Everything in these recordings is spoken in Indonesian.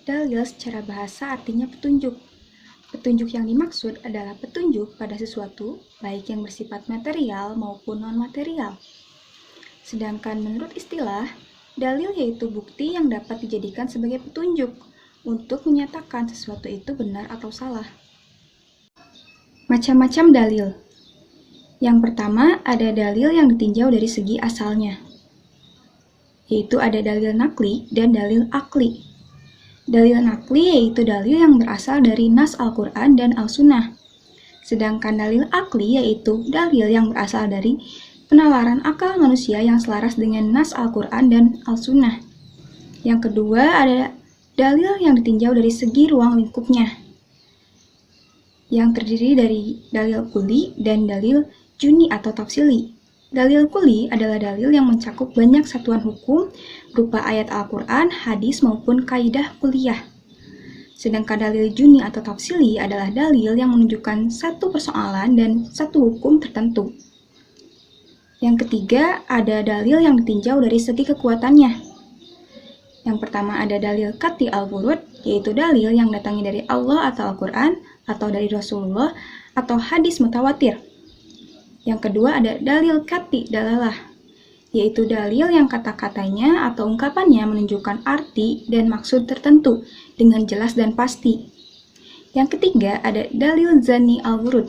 Dalil secara bahasa artinya petunjuk. Petunjuk yang dimaksud adalah petunjuk pada sesuatu, baik yang bersifat material maupun non-material. Sedangkan menurut istilah, dalil yaitu bukti yang dapat dijadikan sebagai petunjuk untuk menyatakan sesuatu itu benar atau salah. Macam-macam dalil. Yang pertama, ada dalil yang ditinjau dari segi asalnya, yaitu ada dalil nakli dan dalil akli. Dalil nakli yaitu dalil yang berasal dari nas Al-Quran dan Al-Sunnah. Sedangkan dalil akli yaitu dalil yang berasal dari penalaran akal manusia yang selaras dengan nas Al-Quran dan Al-Sunnah. Yang kedua ada dalil yang ditinjau dari segi ruang lingkupnya, yang terdiri dari dalil kuli dan dalil juni atau tafsili. Dalil kuli adalah dalil yang mencakup banyak satuan hukum berupa ayat Al-Quran, hadis, maupun kaidah kuliah. Sedangkan dalil juni atau tafsili adalah dalil yang menunjukkan satu persoalan dan satu hukum tertentu. Yang ketiga, ada dalil yang ditinjau dari segi kekuatannya. Yang pertama ada dalil qat'i al-furud, yaitu dalil yang datangnya dari Allah atau Al-Quran, atau dari Rasulullah, atau hadis mutawatir. Yang kedua ada dalil qat'i dalalah, yaitu dalil yang kata-katanya atau ungkapannya menunjukkan arti dan maksud tertentu dengan jelas dan pasti. Yang ketiga ada dalil zanni al-wurud,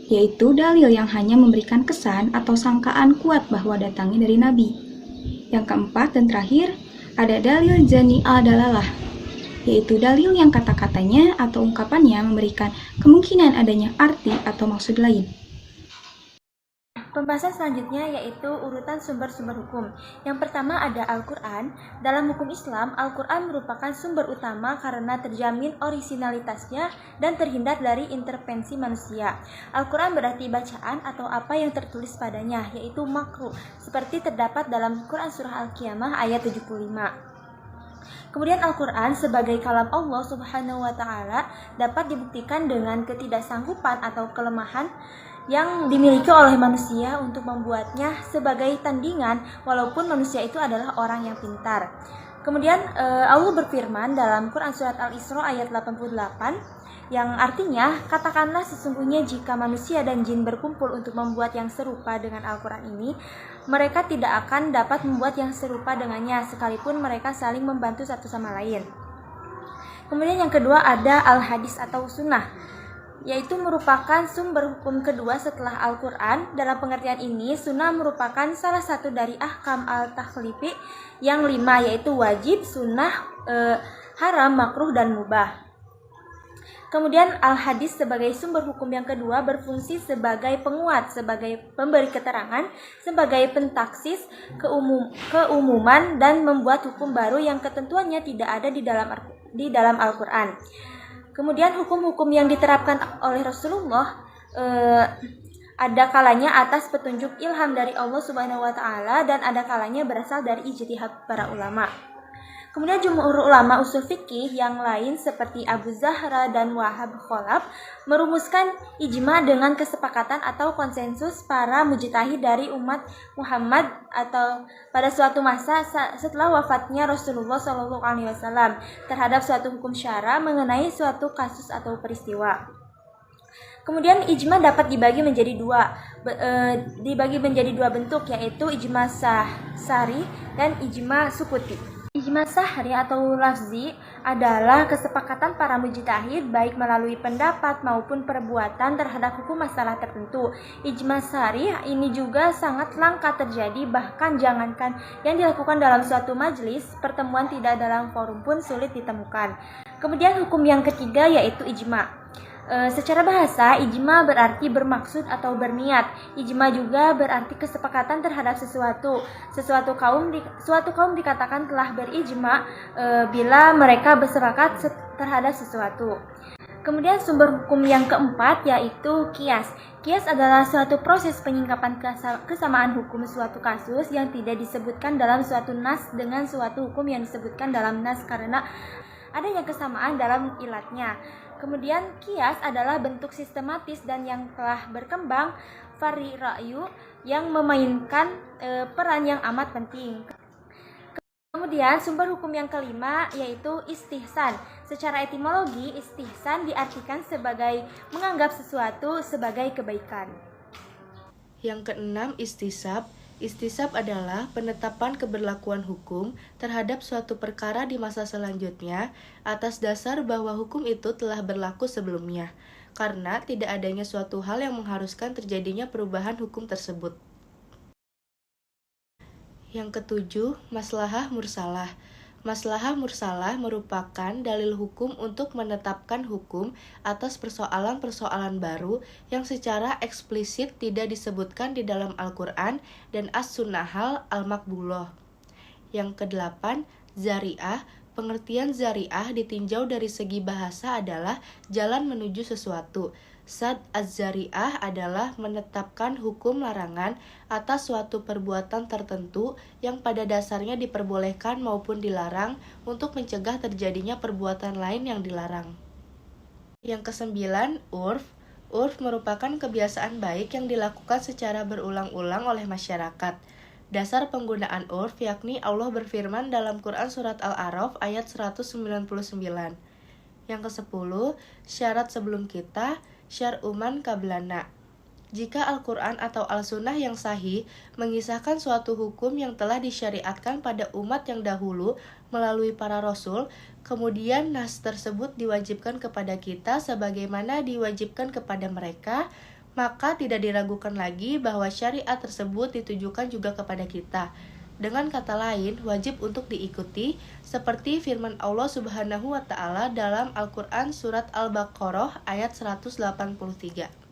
yaitu dalil yang hanya memberikan kesan atau sangkaan kuat bahwa datangnya dari Nabi. Yang keempat dan terakhir ada dalil zanni al-dalalah, yaitu dalil yang kata-katanya atau ungkapannya memberikan kemungkinan adanya arti atau maksud lain. Pembahasan selanjutnya yaitu urutan sumber-sumber hukum. Yang pertama ada Al-Quran. Dalam hukum Islam, Al-Quran merupakan sumber utama karena terjamin orisinalitasnya dan terhindar dari intervensi manusia. Al-Quran berarti bacaan atau apa yang tertulis padanya, yaitu makruh, seperti terdapat dalam Quran Surah Al-Qiyamah ayat 75. Kemudian Al-Quran sebagai kalam Allah Subhanahu wa Ta'ala dapat dibuktikan dengan ketidaksanggupan atau kelemahan yang dimiliki oleh manusia untuk membuatnya sebagai tandingan, walaupun manusia itu adalah orang yang pintar. Kemudian Allah berfirman dalam Quran Surat Al-Isra ayat 88, yang artinya, katakanlah sesungguhnya jika manusia dan jin berkumpul untuk membuat yang serupa dengan Al-Quran ini, mereka tidak akan dapat membuat yang serupa dengannya, sekalipun mereka saling membantu satu sama lain. Kemudian yang kedua ada Al-Hadis atau Sunnah, yaitu merupakan sumber hukum kedua setelah Al-Quran. Dalam pengertian ini, Sunnah merupakan salah satu dari ahkam al-takhlifi yang 5, yaitu wajib, sunnah, haram, makruh, dan mubah. Kemudian Al-Hadis sebagai sumber hukum yang kedua berfungsi sebagai penguat, sebagai pemberi keterangan, sebagai pentaksis keumuman, dan membuat hukum baru yang ketentuannya tidak ada di dalam Al-Quran. Kemudian hukum-hukum yang diterapkan oleh Rasulullah ada kalanya atas petunjuk ilham dari Allah Subhanahu wa Ta'ala dan ada kalanya berasal dari ijtihad para ulama. Kemudian jumhur ulama usul fikih yang lain seperti Abu Zahra dan Wahab Khalaf merumuskan ijma dengan kesepakatan atau konsensus para mujtahid dari umat Muhammad atau pada suatu masa setelah wafatnya Rasulullah SAW terhadap suatu hukum syara mengenai suatu kasus atau peristiwa. Kemudian ijma dapat dibagi menjadi dua bentuk, yaitu ijma sahri dan ijma sukuti. Ijma sahri atau lafzi adalah kesepakatan para mujtahid baik melalui pendapat maupun perbuatan terhadap hukum masalah tertentu. Ijma sahri ini juga sangat langka terjadi, bahkan jangankan yang dilakukan dalam suatu majelis pertemuan, tidak dalam forum pun sulit ditemukan. Kemudian hukum yang ketiga yaitu ijma. Secara bahasa, ijma berarti bermaksud atau berniat. Ijma juga berarti kesepakatan terhadap sesuatu. Suatu kaum dikatakan telah berijma bila mereka bersepakat terhadap sesuatu. Kemudian sumber hukum yang keempat yaitu qiyas. Qiyas adalah suatu proses penyingkapan kesamaan hukum suatu kasus yang tidak disebutkan dalam suatu nas dengan suatu hukum yang disebutkan dalam nas karena adanya kesamaan dalam ilatnya. Kemudian qiyas adalah bentuk sistematis dan yang telah berkembang vari ra'yu yang memainkan peran yang amat penting. Kemudian sumber hukum yang kelima yaitu istihsan. Secara etimologi, istihsan diartikan sebagai menganggap sesuatu sebagai kebaikan. Yang keenam, istisab. Istisab adalah penetapan keberlakuan hukum terhadap suatu perkara di masa selanjutnya atas dasar bahwa hukum itu telah berlaku sebelumnya, karena tidak adanya suatu hal yang mengharuskan terjadinya perubahan hukum tersebut. Yang ketujuh, maslahah mursalah. Maslahah mursalah merupakan dalil hukum untuk menetapkan hukum atas persoalan-persoalan baru yang secara eksplisit tidak disebutkan di dalam Al-Quran dan As-Sunnah Al-Maqbulah. Yang kedelapan, zari'ah. Pengertian zari'ah ditinjau dari segi bahasa adalah jalan menuju sesuatu. Sad az-zari'ah adalah menetapkan hukum larangan atas suatu perbuatan tertentu yang pada dasarnya diperbolehkan maupun dilarang untuk mencegah terjadinya perbuatan lain yang dilarang. Yang kesembilan, urf. Urf merupakan kebiasaan baik yang dilakukan secara berulang-ulang oleh masyarakat. Dasar penggunaan urf yakni Allah berfirman dalam Quran Surat Al-A'raf ayat 199. Yang ke-10, syarat sebelum kita, syar'uman kablana. Jika Al-Quran atau Al-Sunnah yang sahih mengisahkan suatu hukum yang telah disyariatkan pada umat yang dahulu melalui para rasul, kemudian nas tersebut diwajibkan kepada kita sebagaimana diwajibkan kepada mereka, maka tidak diragukan lagi bahwa syariat tersebut ditujukan juga kepada kita. Dengan kata lain, wajib untuk diikuti, seperti firman Allah Subhanahu wa Ta'ala dalam Al-Quran Surat Al-Baqarah ayat 183.